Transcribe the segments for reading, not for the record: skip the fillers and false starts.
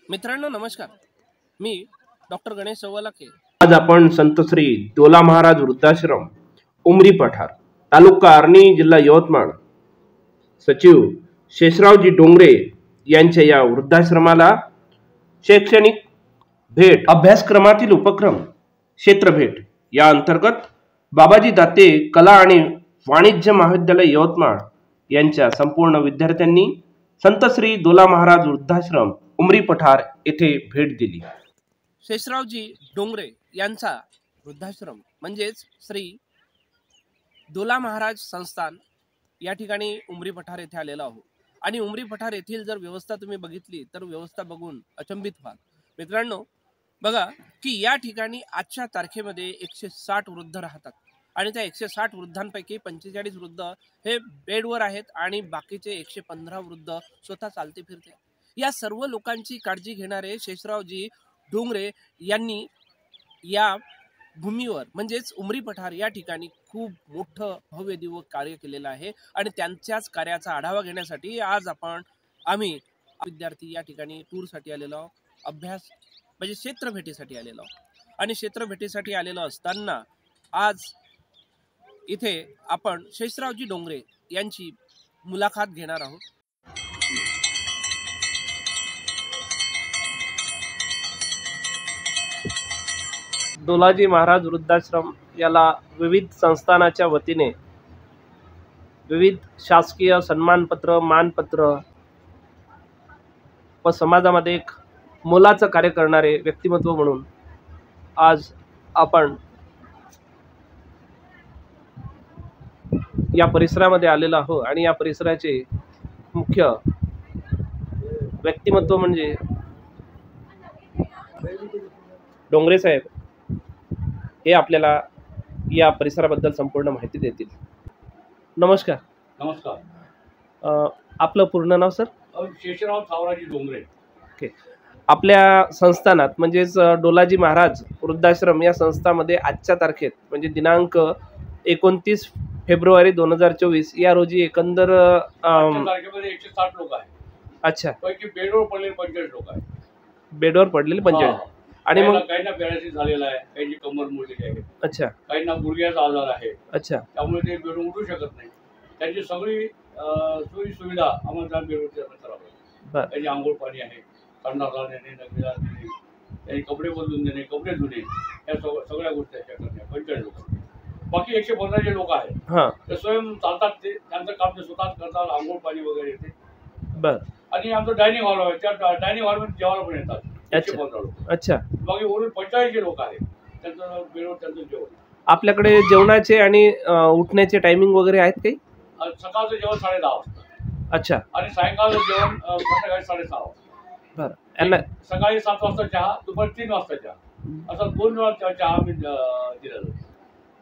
मित्रांनो नमस्कार, मी डॉक्टर गणेश सवलाके। आज आपण संत श्री दोला महाराज वृद्धाश्रम उमरी पठार तालुका आर्णी जिल्हा यवतमाळ सचिव शेषरावजी डोंगरे यांच्या या वृद्धाश्रमाला शैक्षणिक भेट अभ्यासक्रमातील उपक्रम क्षेत्र भेट या अंतर्गत बाबाजी दाते कला आणि वाणिज्य महाविद्यालय यवतमाळ यांच्या संपूर्ण विद्यार्थ्यांनी संत श्री दोला महाराज वृद्धाश्रम उमरी पठार येथे भेट दिली। शेषरावजी डोंगरे यांचा वृद्धाश्रम म्हणजेच श्री दोला महाराज संस्थान या ठिकाणी उमरी पठार येथे आलेला आहोत आणि उमरी पठार येथील जर व्यवस्था तुम्ही बघितली तर व्यवस्था बघून अचंबित व्हाल। मित्रांनो बघा की या ठिकाणी आजच्या तारखेमध्ये 160 वृद्ध राहतात आणि त्या 160 वृद्धांपैकी 45 वृद्ध हे बेडवर आहेत आणि बाकीचे 115 वृद्ध स्वतः चालते फिरते। या सर्व लोकांची काळजी घेणारे शेषरावजी डोंगरे यांनी या भूमीवर म्हणजेच उमरी पठार या ठिकाणी खूप मोठं भव्य दिव्य कार्य केलेलं आहे आणि त्यांच्याच कार्याचा आढावा घेण्यासाठी आज आम्ही विद्यार्थी या ठिकाणी टूरसाठी आलेलो आहोत, अभ्यास म्हणजे क्षेत्र भेटीसाठी आलेलो आहोत। आणि क्षेत्र भेटीसाठी आलेलो असताना आज इथे आपण शेषरावजी डोंगरे यांची मुलाखत घेणार आहोत। दोलाजी महाराज वृद्धाश्रम याला विविध संस्थानाच्या वतीने विविध शासकीय सन्मानपत्र मानपत्र व समाजामध्ये एक मोलाचं कार्य करणारे व्यक्तिमत्व म्हणून आज आपण या परिसरामध्ये आलेलो आहोत आणि या परिसराचे मुख्य व्यक्तिमत्व म्हणजे डोंगरे साहेब हे आपल्याला या परिसराबद्दल संपूर्ण माहिती देतील। नमस्कार। नमस्कार। आपलं पूर्ण नाव सर? शेषराव सावराजी डोंगरे। ओके। आपल्या संस्थानात म्हणजेच डोलाजी महाराज वृद्धाश्रम या संस्थामध्ये आजच्या तारखेत म्हणजे दिनांक 29 फेब्रुवारी 2024 या रोजी एकंदर तारखेमध्ये 160 लोक आहेत। अच्छा। पैकी बेडवर पडलेले 45 लोक आहेत। बेडवर पडलेले 45 आणि मग काहींना पॅरालिसिस झालेला आहे, काहींची कंबर मोडलेली आहे, अच्छा, काहींना गुडघ्याचा आजार आहे, अच्छा, त्यामुळे ते बेडून उठू शकत नाही। त्यांची सगळी सोयी सुविधा आम्हाला त्या बेडवरती करावं। त्यांची आंघोळ पाणी आहे, संडासला नेणे, नगरीला नेणे, त्यांनी कपडे बदलून देणे, कपडे धुणे, या सगळ्या गोष्टी अशा करणे 45 लोक। बाकी 115 जे लोक आहेत ते स्वयं चालतात, ते त्यांचं काम ते स्वतःच करतात, आंघोळ पाणी वगैरे येते। बर। आणि आमचं डायनिंग हॉल आहे, त्या डायनिंग हॉलमध्ये जेवायला पण येतात 115 लोक। अच्छा। बाकी वरून 45 जे लोक आहेत त्यांचं बेडवर त्यांचं जेवण। आपल्याकडे जेवणाचे आणि उठण्याचे टायमिंग वगैरे आहेत काही? सकाळचं जेवण 10:30 वाजता। अच्छा। आणि सायंकाळचं जेवण संध्याकाळी 6:30 वाजता। बरं। सकाळी 7 वाजता चहा, दुपारी 3 वाजता चहा, असं 2 वेळा चहा आम्ही दिला जातो।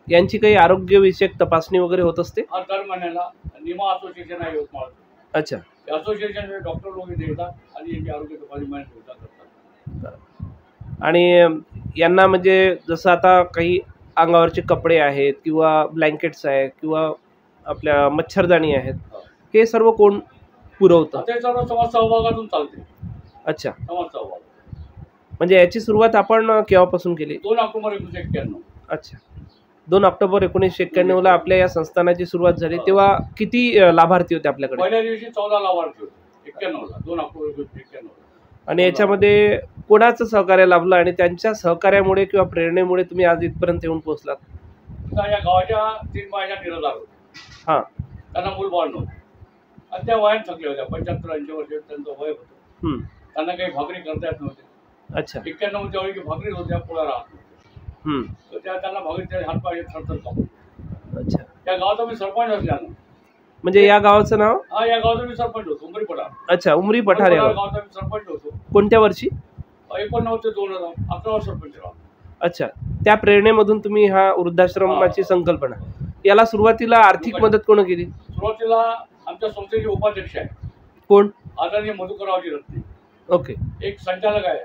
यांची काही आरोग्यविषयक तपासणी वगैरे होत असते? दर महिन्याला निमा असोसिएशन आहे यवतमाळ। अच्छा। असोसिएशन डॉक्टर लोक इथे येतात आणि यांची आरोग्य तपासणी महिन्यात करतात। आणि यांना म्हणजे जसं आता काही अंगावरचे कपडे आहेत किंवा ब्लँकेट्स आहेत किंवा आपल्या मच्छरदाणी आहेत, हे सर्व कोण पुरवतं? ते सर्व समाज सहभागातून चालते। अच्छा। समाज सहभाग म्हणजे याची सुरुवात आपण केव्हापासून केली? 2 ऑक्टोबर 1991। अच्छा। 2 ऑक्टोबर 1991 ला आपल्या या संस्थानाची सुरुवात झाली। तेव्हा किती लाभार्थी होते आपल्याकडे? पहिल्या दिवशी 14 लाभार्थी होते 91 ला, 2 ऑक्टोबर 1991 ला। आणि याच्यामध्ये कोणाचं सहकार्य लाभलं आणि त्यांच्या सहकार्यामुळे किंवा प्रेरणेमुळे तुम्ही आज इथपर्यंत येऊन पोहोचलात? या गावाच्या 3 बायका निराधार होत्या। त्यांना मूल बाळ नव्हतं आणि त्या वयात थकल्या होत्या, 75-80 वर्ष त्यांचं वय होतं। त्यांना काही भाकरी करता येत नव्हते। अच्छा। 91 च्या वेळी भाकरी होत्या, पोळ्या राहत नव्हत्या, तर त्यांना भाकरीचे हातपाय थरथर कापत। अच्छा। त्या गावाचा मी सरपंच असल्यानं। म्हणजे या गावाचं नाव? या गावाचा मी सरपंच होतो, उमरी पठार। अच्छा, उमरी पठार या गावाचा मी सरपंच होतो। कोणत्या वर्षी? 89 ते 2000, 11 वर्ष सरपंच राहिलो। अच्छा। त्या प्रेरणेमधून तुम्ही हा वृद्धाश्रमाची संकल्पना, याला सुरुवातीला आर्थिक मदत कोण केली? सुरुवातीला आमच्या संस्थेचे उपाध्यक्ष आहे। कोण? आदरणीय मधुकररावजी रत्ने। ओके। एक संचालक आहे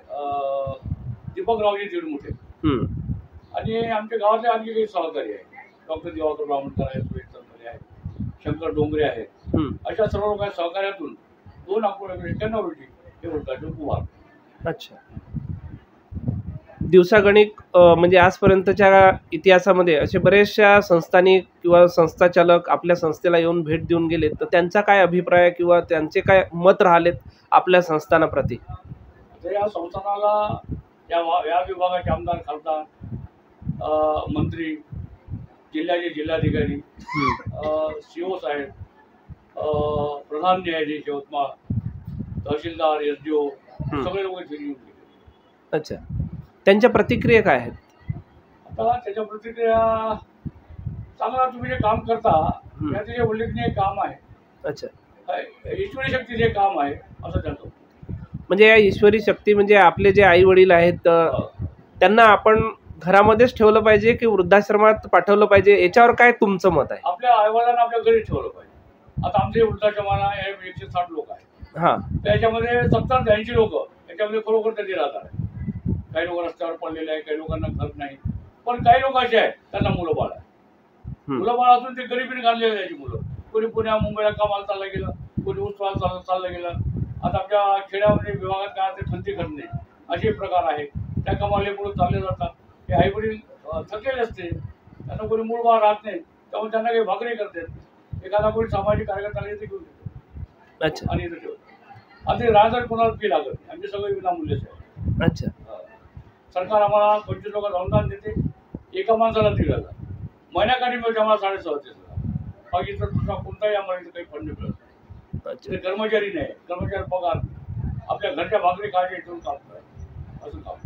दीपकरावजी तिळमुठे आणि आमच्या गावातले आणखी काही सहकारी आहे, डॉक्टर दिवाकर ब्राह्मणकर आहे, सुरेश चंद्रे आहे, शंकर डोंगरे आहेत। अशा सर्व लोकांच्या सहकार्यातून 2 ऑक्टोबर 1991 रोजी हे वृद्धाश्रम उभारलं। अच्छा. दिवसागणिक म्हणजे आजपर्यंतच्या इतिहासामध्ये असे बरेचशा संस्थानिक किंवा संस्थाचालक आपल्या संस्थेला येऊन भेट देऊन गेलेत, तर त्यांचा काय अभिप्राय किंवा त्यांचे काय मत राहिलेत आपल्या संस्थानाप्रती? या संस्थानाला या विभागाचे आमदार, खासदार, मंत्री, जिल्ह्याचे जिल्हाधिकारी, सीओ साहेब, प्रधान न्यायाधीश यवतमाळ, तहसीलदार, SDO सगळे लोक इथे येऊन गेले. अच्छा. त्यांच्या प्रतिक्रिया काय आहेत? आता त्याच्या प्रतिक्रिया चांगला, तुम्ही जे काम करता त्याचे जे उल्लेखनीय काम आहे. अच्छा. ईश्वरी शक्ती जे काम आहे असं त्यांचं. म्हणजे या ईश्वरी शक्ती म्हणजे आपले जे आई वडील आहेत त्यांना आपण घरामध्येच ठेवलं पाहिजे की वृद्धाश्रमात पाठवलं पाहिजे, याच्यावर काय तुमचं मत आहे? आपल्या आईवडिलांना आपल्या घरी ठेवलं पाहिजे. आता आमचे वृद्धाश्रमाला 160 लोक आहेत. हा, त्याच्यामध्ये 70-80 लोक याच्यामध्ये खरोखर त्यांनी राहतात. काही लोक रस्त्यावर पडलेले आहे, काही लोकांना घर नाही, पण काही लोक असे आहेत त्यांना मुलं बाळ आहे. मुलं बाळ असून ते गरिबीने घाललेले त्याची मुलं. कोणी पुण्या मुंबईला कामाला चाललं गेलं, कोणी उस्मानाबाद चाललं गेलं. आता आमच्या खेड्यामध्ये विभागात काय ते खंती करणे असे प्रकार आहेत. त्या कमालीमुळे चालले जातात. ते आई वडील थकलेले असते, त्यांना कोणी मूळ बाळ राहत नाही, त्यामुळे त्यांना काही भाकरी करतात. एखादा कोणी सामाजिक कार्यकर्ता इथे घेऊन येतो. अच्छा. आणि इथे ठेवतो. आणि ते राहणार कोणाला फी लागत नाही. आमचे सगळे विनामूल्यच आहे. अच्छा. सरकार आम्हाला 25 लोकांचं अनुदान देते. एका माणसाला 1,000. महिन्याकाठी मिळते आम्हाला 37,500. बाकी तर दुसरा कोणताही आम्हाला काही फंड मिळत नाही. कर्मचारी नाही, कर्मचारी पगार आपल्या घरच्या भाकरी खायचे ठेवून काम करायचं असं काम.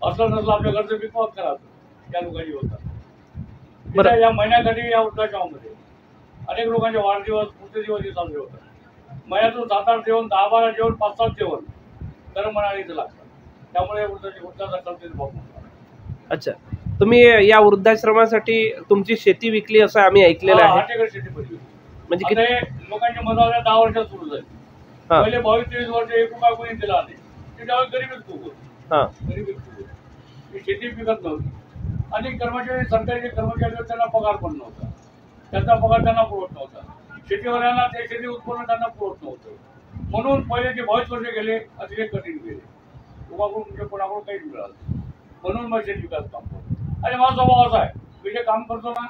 असलं नसलं आपल्या घरचं विकवाक करायचं त्या लोकांची होतात. या महिन्याकाठी या वृद्धाश्रमामध्ये अनेक लोकांचे वाढदिवस, पुढचे दिवस साजरे होतात. महिन्यातून 7-8 जेवण, 10-12 जेवण, 5-7 जेवण तर म्हणाले इथं लागतात. त्यामुळे वृद्धाचा खर्च बघू. अच्छा. तुम्ही या वृद्धाश्रमासाठी तुमची शेती विकली असं आम्ही ऐकलेलं आहे. 8 एकर शेती पडली. म्हणजे लोकांच्या मनाला 10 वर्षात सुरू झाली. पहिले 22-23 वर्ष 1 रुपया कोणी दिला नाही. ते त्यावेळेस गरीबच खूप होती. गरीबच खूप होती. शेती पिकत नव्हती. आणि कर्मचारी, सरकारी कर्मचारी त्यांना पगार पण नव्हता. त्यांचा पगार त्यांना पुरवत नव्हता. शेतीवाल्यांना ते शेती उत्पन्न त्यांना पुरवत नव्हतं. म्हणून पहिले जे 22 वर्ष गेले अतिशय कठीण गेले. लोकांकडून म्हणजे कोणाकडून काहीच मिळालं. म्हणून मग शेती विकास काम करतो. आणि माझा स्वभाव असा आहे, मी जे काम करतो ना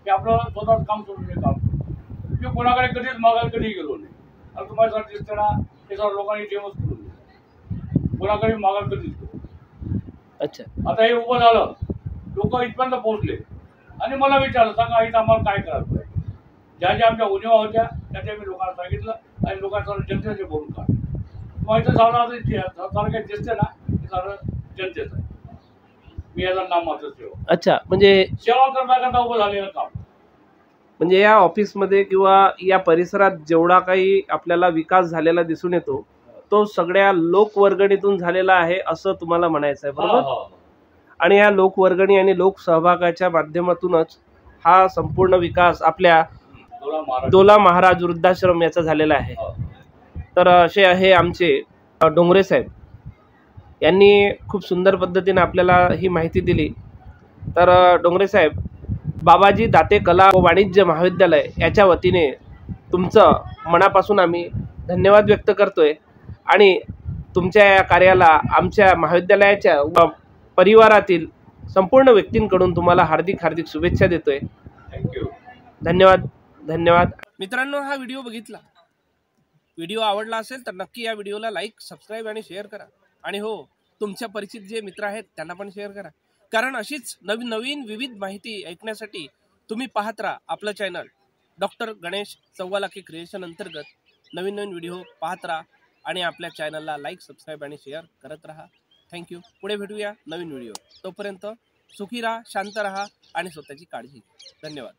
ते आपलं स्वतःच काम सोडून काम करतो. मी कोणाकडे कधीच मागायला कधीही गेलो नाही. आणि तुम्हाला सर दिसते ना ते सर्व लोकांनी जेवच करून दिलं. कोणाकडे मागायला कधीच गेलो. अच्छा. आता हे उभं झालं, लोक इथपर्यंत पोहोचले आणि मला विचारलं, सांगा इथं आम्हाला काय करायला पाहिजे. ज्या ज्या आमच्या उणिवा होत्या त्याच्या मी लोकांना सांगितलं आणि लोकांना जनतेचे बोलून काढलं. मग इथं सारखं दिसते ना ते सारं जनतेच आहे. मी याचा नाम मात्र सेवा. अच्छा. म्हणजे सेवा करता करता उभं झालेलं काम. म्हणजे या ऑफिसमध्ये किंवा या परिसरात जेवढा काही आपल्याला विकास झालेला दिसून येतो तो सगळ्या लोकवर्गणीतून झालेला आहे असं तुम्हाला म्हणायचं आहे, बरोबर? आणि या लोकवर्गणी आणि लोकसहभागाच्या माध्यमातूनच हा संपूर्ण विकास आपल्या दोला महाराज वृद्धाश्रम याचा झालेला आहे. तर असे आहे आमचे डोंगरे साहेब, यांनी खूप सुंदर पद्धतीने आपल्याला ही माहिती दिली. तर डोंगरे साहेब, बाबाजी दाते कला व वाणिज्य महाविद्यालय याच्या वतीने तुमचं मनापासून आम्ही धन्यवाद व्यक्त करतोय आणि तुमच्या या कार्याला आमच्या महाविद्यालयाच्या व परिवारातील संपूर्ण व्यक्तींकडून तुम्हाला हार्दिक हार्दिक शुभेच्छा देतोय. थँक्यू. धन्यवाद. धन्यवाद. मित्रांनो, हा व्हिडिओ बघितला, व्हिडिओ आवडला असेल तर नक्की या व्हिडिओला लाईक, सबस्क्राईब आणि शेअर करा. आणि हो, तुमच्या परिचित जे मित्र आहेत त्यांना पण शेअर करा. कारण अशीच नवीन नवीन विविध माहिती ऐकण्यासाठी तुम्ही पाहत राहा आपलं चॅनल डॉक्टर गणेश चव्वालाके क्रिएशन अंतर्गत नवीन नवीन व्हिडिओ पाहत राहा आणि आपल्या चॅनलला लाईक, सबस्क्राईब आणि शेअर करत राहा. थँक्यू. पुढे भेटूया नवीन व्हिडिओ. तोपर्यंत सुखी राहा, शांत राहा आणि स्वतःची काळजी घ्या. धन्यवाद.